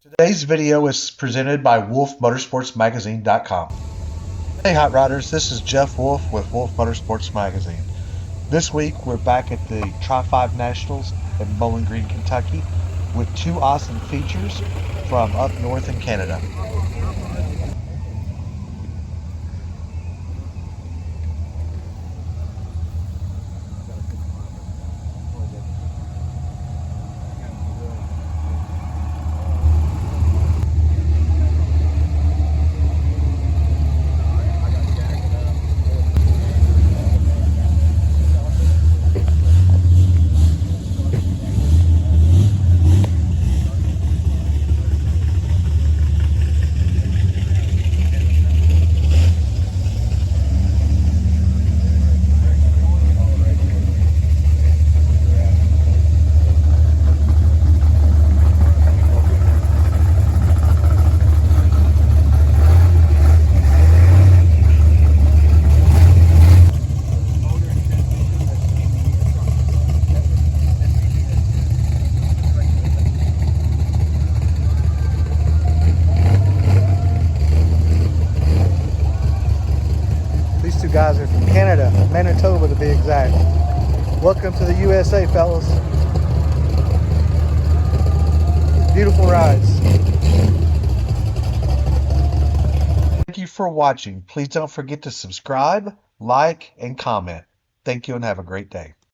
Today's video is presented by WolfMotorsportsMagazine.com. Hey Hot Rodders, this is Jeff Wolf with Wolf Motorsports Magazine. This week we're back at the Tri-5 Nationals in Bowling Green, Kentucky with two awesome features from up north in Canada. These two guys are from Canada, Manitoba to be exact. Welcome to the USA, fellas. Beautiful rides. Thank you for watching. Please don't forget to subscribe, like, and comment. Thank you and have a great day.